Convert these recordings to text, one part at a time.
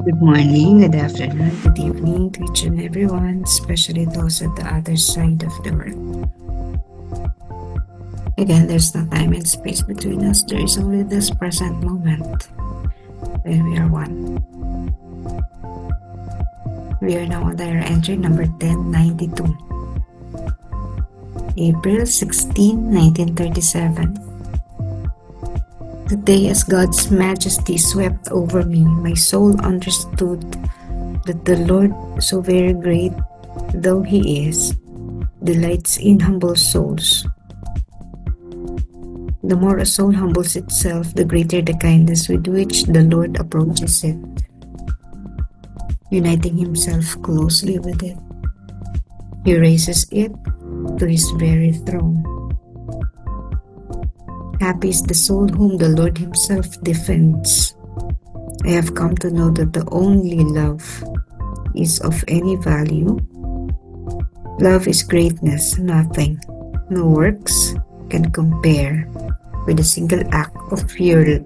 Good morning, good afternoon, good evening to each and everyone, especially those at the other side of the world. Again, there's no time and space between us. There is only this present moment when we are one. We are now on diary entry number 1092. April 16, 1937. The day as God's majesty swept over me, my soul understood that the Lord, so very great though He is, delights in humble souls. The more a soul humbles itself, the greater the kindness with which the Lord approaches it, uniting Himself closely with it. He raises it to His very throne. Happy is the soul whom the Lord Himself defends. I have come to know that the only love is of any value. Love is greatness, nothing. No works can compare with a single act of pure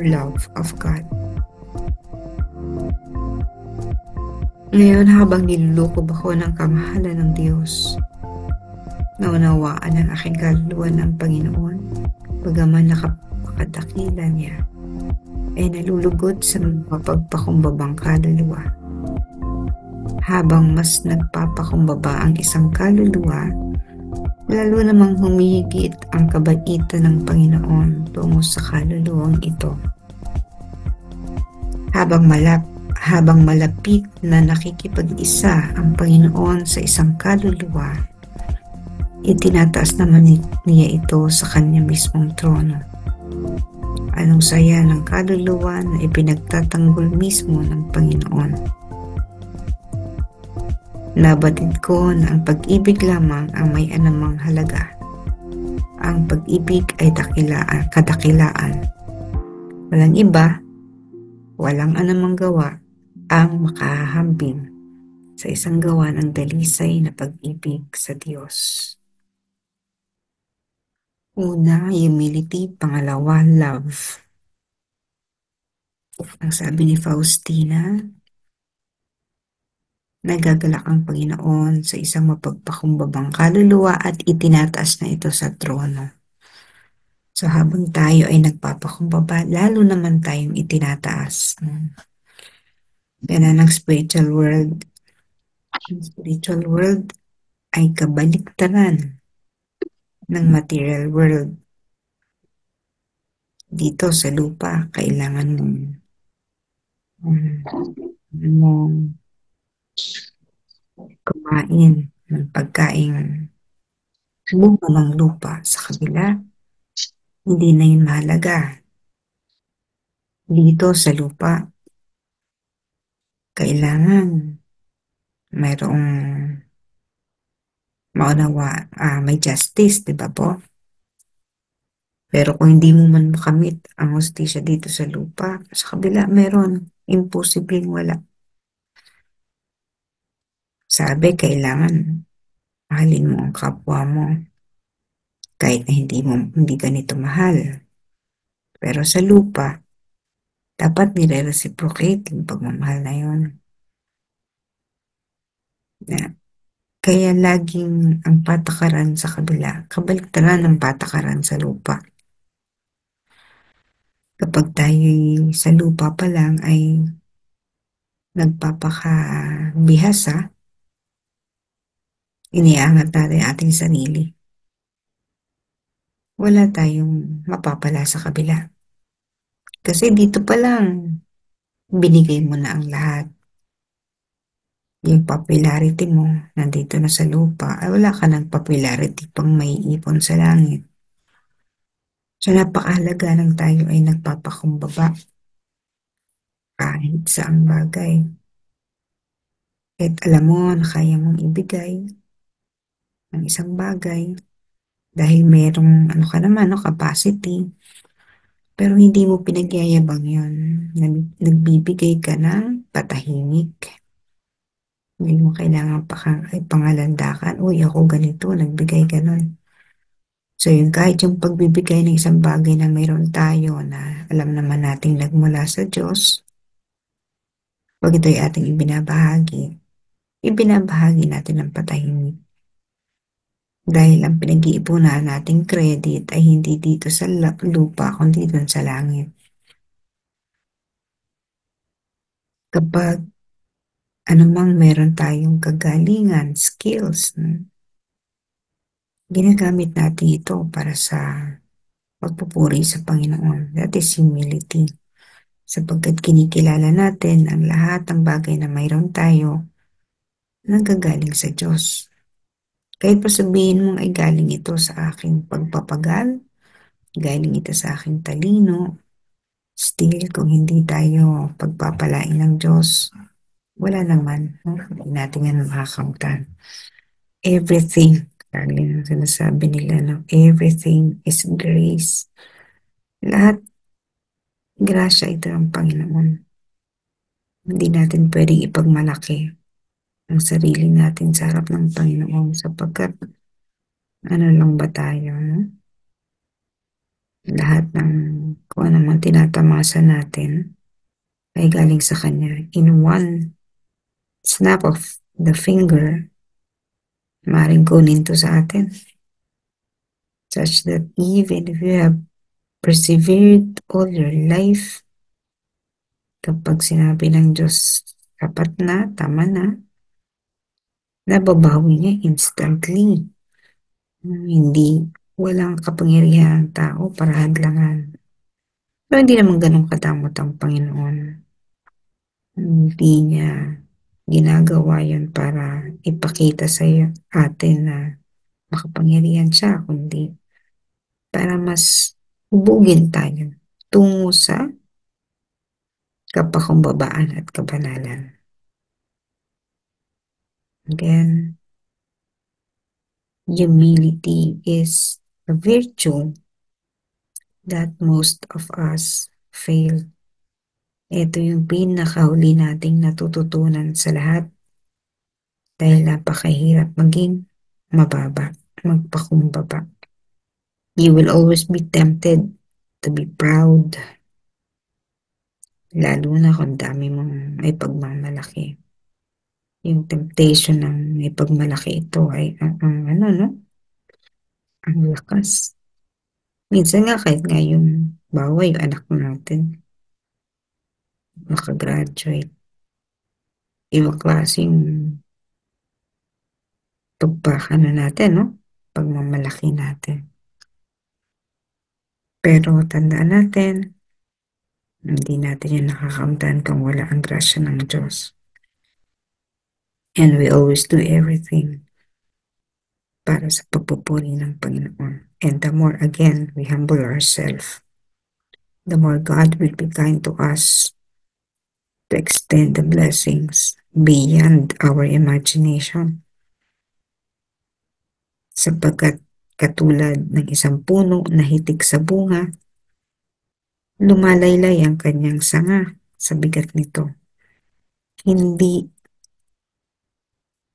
love of God. Ngayon, habang nilulukob ako ng kamahalan ng Diyos, naunawaan ang aking kaluluwa ng Panginoon, bagaman nakapakadakila niya, ay nalulugod sa mapagpakumbabang kaluluwa. Habang mas nagpapakumbaba ang isang kaluluwa, lalo namang humihigit ang kabaitan ng Panginoon tungo sa kaluluwang ito. Habang malapit na nakikipag-isa ang Panginoon sa isang kaluluwa, itinataas naman niya ito sa kanya mismong trono. Anong saya ng kaluluwa na ipinagtatanggol mismo ng Panginoon. Nabatid ko na ang pag-ibig lamang ang may anumang halaga. Ang pag-ibig ay kadakilaan. Walang iba, walang anumang gawa ang makahambing sa isang gawa ng dalisay na pag-ibig sa Diyos. Una, humility. Pangalawa, love. Ang sabi ni Faustina, nagagalak ang Panginoon sa isang mapagpakumbabang kaluluwa at itinataas na ito sa trono. So habang tayo ay nagpapakumbaba, lalo naman tayong itinataas. Yan ang spiritual world. Ang spiritual world ay kabaliktaran ng material world. Dito sa lupa, kailangan mong kumain ng pagkain bunga ng lupa. Sa kabila, hindi na yun mahalaga. Dito sa lupa, kailangan mayroong may justice, di ba po? Pero kung hindi mo man makamit ang hustisya dito sa lupa, sa kabila meron, imposibleng wala. Sabi, kailangan mahalin mo ang kapwa mo kahit na hindi ganito mahal. Pero sa lupa, dapat nire-reciprocate yung pagmamahal na yun. Kaya laging ang patakaran sa kabila, kabaliktaran ng patakaran sa lupa. Kapag tayo sa lupa pa lang ay nagpapakabihasa, iniangat natin ating sarili. Wala tayong mapapala sa kabila. Kasi dito pa lang, binigay mo na ang lahat. Yung popularity mo, nandito na sa lupa, ay wala ka ng popularity pang may ipon sa langit. So napakahalaga ng tayo ay nagpapakumbaba kahit saang bagay. Kahit alam mo na kaya mong ibigay ng isang bagay dahil merong capacity, pero hindi mo pinagyayabang yun. Nagbibigay ka ng patahimik. Hindi mo kailangan pangalandakan, uy, ako ganito, nagbigay ganon. So yung kahit yung pagbibigay ng isang bagay na mayroon tayo na alam naman nating nagmula sa Diyos, 'Pag ito'y ating ibinabahagi natin ng patahimik. Dahil ang pinag-iipunan nating credit ay hindi dito sa lupa kundi dun sa langit. Kapag anumang meron tayong kagalingan, skills, ginagamit natin ito para sa pagpupuri sa Panginoon. That is humility. Sapagkat kinikilala natin ang lahat ng bagay na mayroon tayo nanggagaling sa Diyos. Kahit pa sabihin mong ay galing ito sa aking pagpapagal, galing ito sa aking talino, still kung hindi tayo pagpapalain ng Diyos, wala naman. No? Hindi natin yan makakamtan. Everything, lagi na sinasabi nila, no? Everything is grace. Lahat, grasya ito ng Panginoon. Hindi natin pwedeng ipagmalaki ang sarili natin sa harap ng Panginoon sapagkat ano lang ba tayo, no? Lahat ng kung ano man tinatamasa natin ay galing sa Kanya. In one snap of the finger, maaaring kunin to sa atin. Such that even if you have persevered all your life, kapag sinabi ng Diyos, sapat na, tama na, nababawi niya instantly. Hindi, walang kapangyarihan ng tao para hadlangan. Pero hindi naman ganun kadamot ang Panginoon. Hindi niya ginagawa yun para ipakita sa atin na makapangyarihan siya, kundi para mas hubugin tayo tungo sa kapakumbabaan at kabanalan. Again, humility is a virtue that most of us fail. Ito yung pinakahuli nating natututunan sa lahat dahil napakahirap maging mababa, magpakumbaba. You will always be tempted to be proud, lalo na kung dami mong may pagmamalaki. Yung temptation ng may pagmalaki ito ay ano, no? Ang lakas. Minsan nga kahit nga yung bawa yung anak natin, makagraduate. Ibang klaseng pagpakano natin, no? Pagmamalaki natin. Pero tandaan natin, hindi natin yan nakakamtan kung wala ang grasya ng Diyos. And we always do everything para sa pagpupuri ng Panginoon. And the more, again, we humble ourselves, the more God will be kind to us to extend the blessings beyond our imagination. Sapagkat katulad ng isang puno na hitik sa bunga, lumalaylay ang kanyang sanga sa bigat nito. Hindi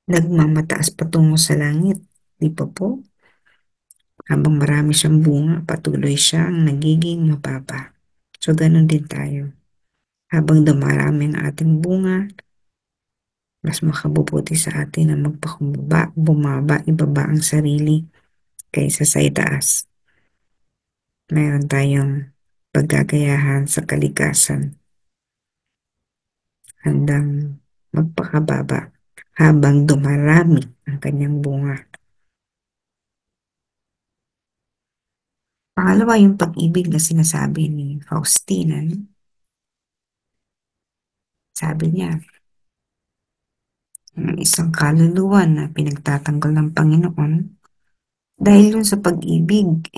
nagmamataas patungo sa langit. Di pa po? Habang marami siyang bunga, patuloy siyang nagiging mababa. So, ganun din tayo. Habang dumarami ang ating bunga, mas makabubuti sa atin na magpakumbaba, bumaba, ibaba ang sarili kaysa sa itaas. Mayroon tayong paggagayahan sa kalikasan. Handang magpakababa habang dumarami ang kanyang bunga. Pangalawa, yung pag-ibig na sinasabi ni Faustina. Sabi niya, ang isang kaluluwa na pinagtatanggol ng Panginoon, dahil yun sa pag-ibig,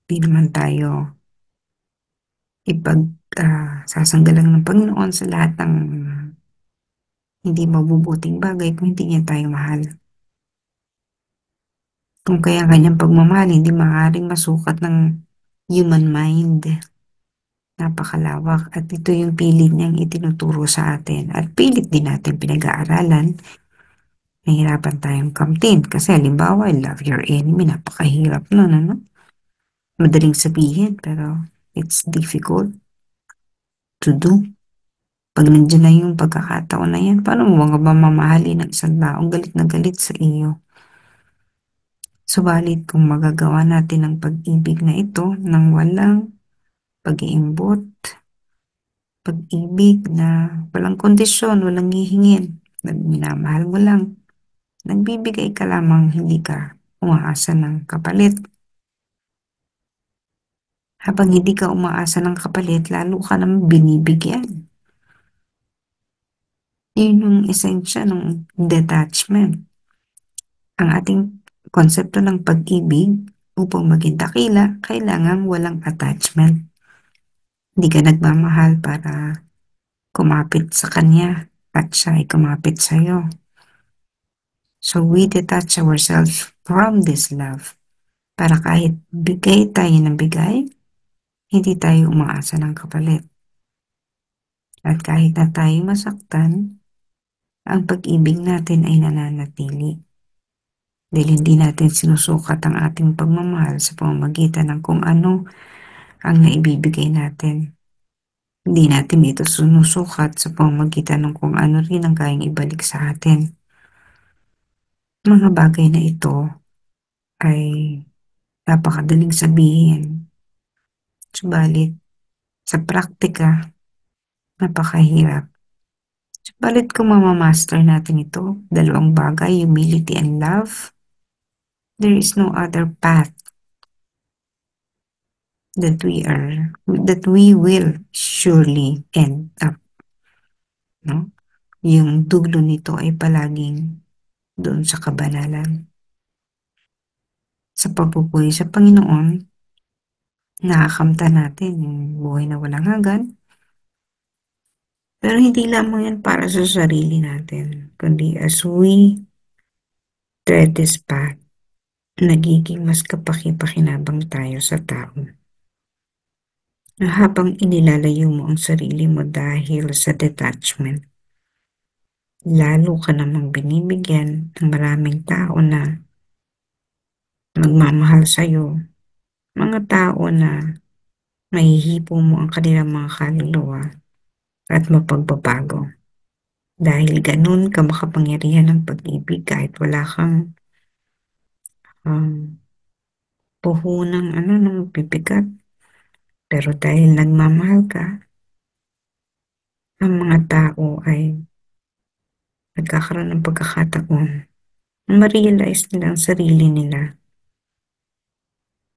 di naman tayo sasanggalang ng Panginoon sa lahat ng hindi mabubuting bagay kung hindi niya tayo mahal. Kung kaya kanyang pagmamahal, hindi maaaring masukat ng human mind. Napakalawak at ito yung pilit niyang itinuturo sa atin at pilit din natin pinag-aaralan. Nahirapan tayong kamtin kasi halimbawa, love your enemy, napakahirap nun, ano? Madaling sabihin pero it's difficult to do. 'Pag nandiyan na yung pagkakataon na yan, paano mo nga ba mamahalin ang isang taong galit na galit sa iyo? Subalit kung magagawa natin ang pag-ibig na ito ng walang pag-iimbot, pag-ibig na walang kondisyon, walang hihingin, minamahal mo lang, nagbibigay ka lamang, hindi ka umaasa ng kapalit. Habang hindi ka umaasa ng kapalit, lalo ka naman binibigyan. Yun yung esensya ng detachment. Ang ating konsepto ng pag-ibig upang maging dakila, kailangan walang attachment. Hindi ka nagmamahal para kumapit sa kanya at siya ay kumapit sa'yo. So we detach ourselves from this love para kahit bigay tayo ng bigay, hindi tayo umaasa ng kapalit. At kahit na tayo masaktan, ang pag-ibig natin ay nananatili. Dahil hindi natin sinusukat ang ating pagmamahal sa pamamagitan ng kung ano ang naibibigay natin. Hindi natin ito sinusukat sa pamamagitan ng kung ano rin ang kayang ibalik sa atin. Mga bagay na ito ay napakadaling sabihin. Subalit, sa praktika, napakahirap. Subalit kung mamamaster natin ito, dalawang bagay, humility and love, there is no other path that we will surely end up, no? Yung dulo nito ay palaging doon sa kabanalan. Sa pagpupuri sa Panginoon, nakakamta natin yung buhay na walang hanggan, pero hindi lamang yan para sa sarili natin, kundi as we tread this path, nagiging mas kapaki-pakinabang tayo sa tao. Na habang inilalayo mo ang sarili mo dahil sa detachment, lalo ka namang binibigyan ng maraming tao na magmamahal sa'yo, mga tao na mahihipo mo ang kanilang mga kaluluwa at mapagbabago. Dahil ganun ka makapangyarihan ng pag-ibig kahit wala kang puhunang ng bibigat. Pero dahil nagmamahal ka, ang mga tao ay nagkakaroon ng pagkakataon na ma-realize nila ang sarili nila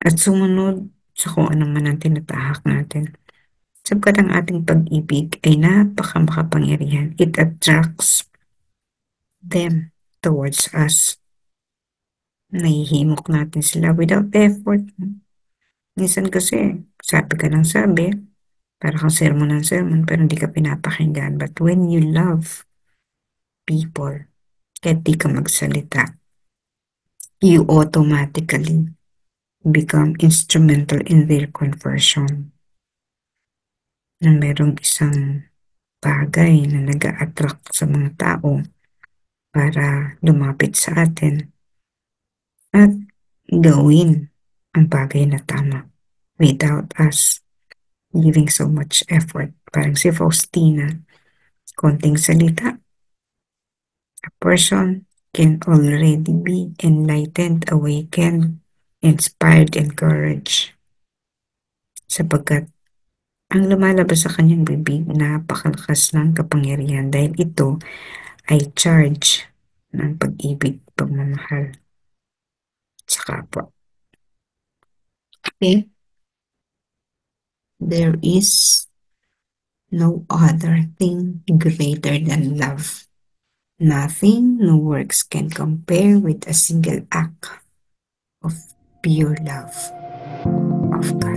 at sumunod sa kung ano man ang tinatahak natin. Sapagkat ang ating pag-ibig ay napakamakapangyarihan. It attracts them towards us. Nahihimok natin sila without effort. Minsan kasi, sabi ka ng sabi, para kang sermon ng sermon, pero hindi ka pinapakinggan. But when you love people, kahit di ka magsalita, you automatically become instrumental in their conversion. Na merong isang bagay na nag-a-attract sa mga tao para lumapit sa atin at gawin ang bagay na tama without us giving so much effort. Parang si Faustina, konting salita, a person can already be enlightened, awakened, inspired, encouraged. Sapagkat ang lumalabas sa kanyang bibig, napakalakas ng kapangyarihan dahil ito ay charge ng pag-ibig, pagmamahal sa kapwa. Okay? There is no other thing greater than love. Nothing, no works can compare with a single act of pure love of God.